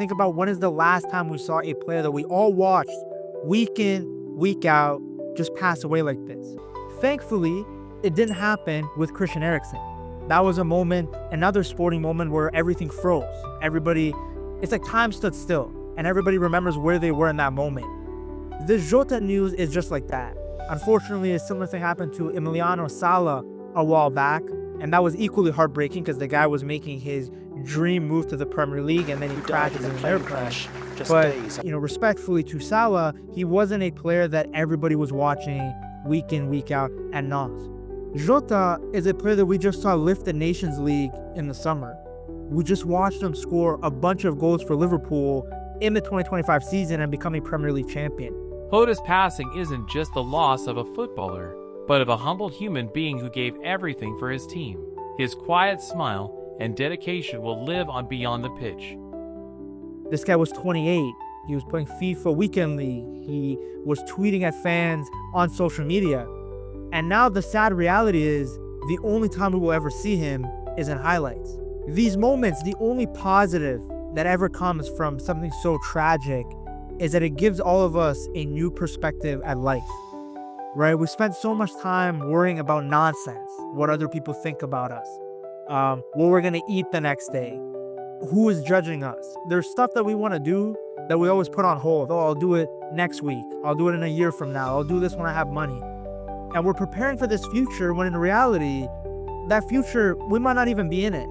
Think about when is the last time we saw a player that we all watched week in, week out, just pass away like this. Thankfully, it didn't happen with Christian Eriksen. That was a moment, another sporting moment where everything froze. It's like time stood still, and everybody remembers where they were in that moment. The Jota news is just like that. Unfortunately, a similar thing happened to Emiliano Sala a while back, and that was equally heartbreaking because the guy was making his dream move to the Premier League, and then he crashes in an airplane crash. But, respectfully to Salah, he wasn't a player that everybody was watching week in, week out and not. Jota is a player that we just saw lift the Nations League in the summer. We just watched him score a bunch of goals for Liverpool in the 2025 season and become a Premier League champion. Jota's passing isn't just the loss of a footballer, but of a humble human being who gave everything for his team. His quiet smile and dedication will live on beyond the pitch. This guy was 28. He was playing FIFA Weekend League. He was tweeting at fans on social media. And now the sad reality is the only time we will ever see him is in highlights. These moments, the only positive that ever comes from something so tragic is that it gives all of us a new perspective at life, right? We spend so much time worrying about nonsense, what other people think about us, what we're gonna eat the next day, who is judging us. There's stuff that we wanna do that we always put on hold. Oh, I'll do it next week. I'll do it in a year from now. I'll do this when I have money. And we're preparing for this future when in reality, that future, we might not even be in it,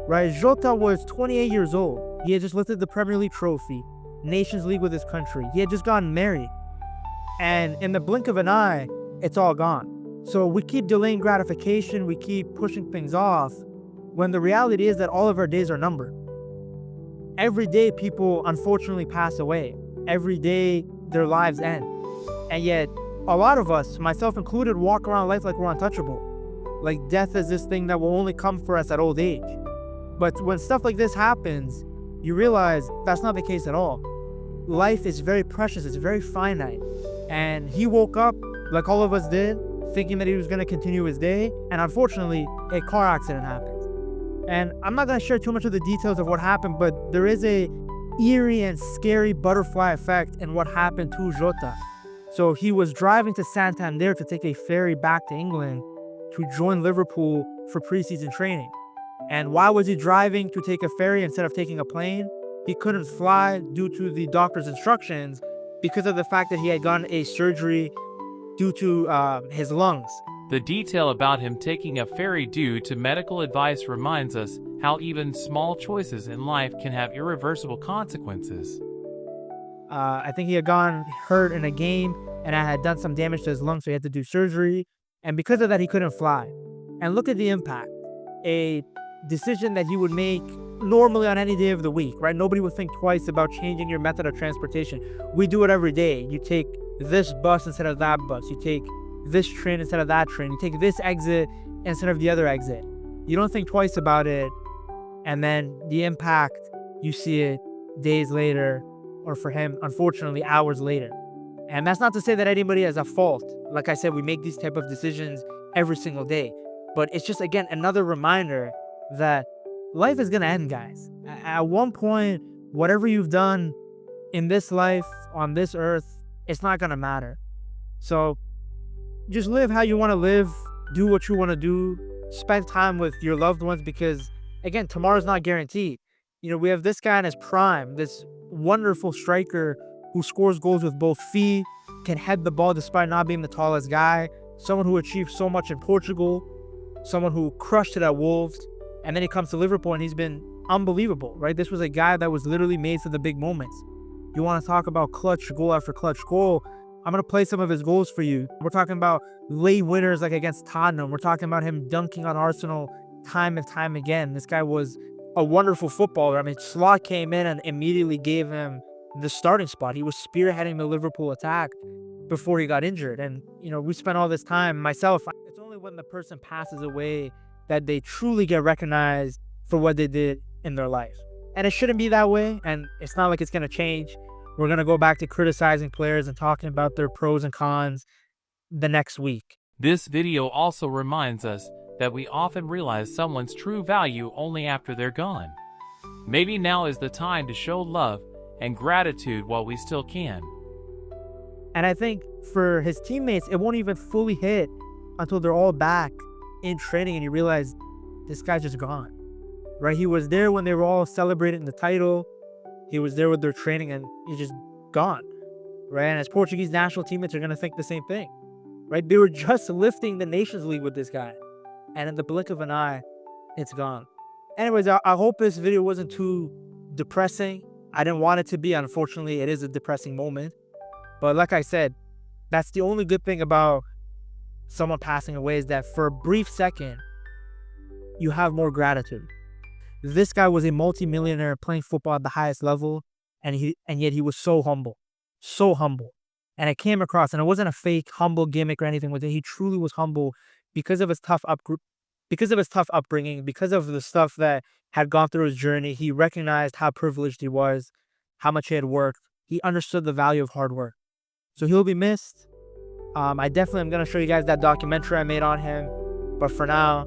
right? Jota was 28 years old. He had just lifted the Premier League trophy, Nations League with his country. He had just gotten married. And in the blink of an eye, it's all gone. So we keep delaying gratification. We keep pushing things off when the reality is that all of our days are numbered. Every day people unfortunately pass away. Every day their lives end. And yet a lot of us, myself included, walk around life like we're untouchable. Like death is this thing that will only come for us at old age. But when stuff like this happens, you realize that's not the case at all. Life is very precious, it's very finite. And he woke up, like all of us did, thinking that he was gonna continue his day, and unfortunately, a car accident happened. And I'm not gonna share too much of the details of what happened, but there is a eerie and scary butterfly effect in what happened to Jota. So he was driving to Santander to take a ferry back to England to join Liverpool for preseason training. And why was he driving to take a ferry instead of taking a plane? He couldn't fly due to the doctor's instructions because of the fact that he had gotten a surgery due to his lungs. The detail about him taking a ferry due to medical advice reminds us how even small choices in life can have irreversible consequences. I think he had gotten hurt in a game and had done some damage to his lungs, so he had to do surgery. And because of that, he couldn't fly. And look at the impact. A decision that he would make normally on any day of the week, right? Nobody would think twice about changing your method of transportation. We do it every day. You take this bus instead of that bus. You take this train instead of that train. You take this exit instead of the other exit. You don't think twice about it. And then the impact, you see it days later, or for him, unfortunately, hours later. And that's not to say that anybody has a fault. Like I said, we make these type of decisions every single day. But it's just, again, another reminder that life is going to end, guys. At one point, whatever you've done in this life, on this earth, it's not going to matter. So just live how you want to live. Do what you want to do. Spend time with your loved ones because, again, tomorrow's not guaranteed. We have this guy in his prime, this wonderful striker who scores goals with both feet, can head the ball despite not being the tallest guy, someone who achieved so much in Portugal, someone who crushed it at Wolves, and then he comes to Liverpool and he's been unbelievable, right? This was a guy that was literally made for the big moments. You want to talk about clutch goal after clutch goal, I'm going to play some of his goals for you. We're talking about late winners like against Tottenham. We're talking about him dunking on Arsenal time and time again. This guy was a wonderful footballer. I mean, Slot came in and immediately gave him the starting spot. He was spearheading the Liverpool attack before he got injured. And, we spent all this time, myself, it's only when the person passes away that they truly get recognized for what they did in their life. And it shouldn't be that way. And it's not like it's going to change. We're going to go back to criticizing players and talking about their pros and cons the next week. This video also reminds us that we often realize someone's true value only after they're gone. Maybe now is the time to show love and gratitude while we still can. And I think for his teammates, it won't even fully hit until they're all back in training and you realize this guy's just gone, right? He was there when they were all celebrating the title. He was there with their training and he's just gone, right? And as Portuguese national teammates are going to think the same thing, right? They were just lifting the Nations League with this guy. And in the blink of an eye, it's gone. Anyways, I hope this video wasn't too depressing. I didn't want it to be. Unfortunately, it is a depressing moment. But like I said, that's the only good thing about someone passing away is that for a brief second, you have more gratitude. This guy was a multimillionaire playing football at the highest level, and yet he was so humble, so humble. And it came across, and it wasn't a fake humble gimmick or anything with it. He truly was humble because of his tough upbringing, because of the stuff that had gone through his journey. He recognized how privileged he was, how much he had worked. He understood the value of hard work. So he'll be missed. I definitely am going to show you guys that documentary I made on him. But for now,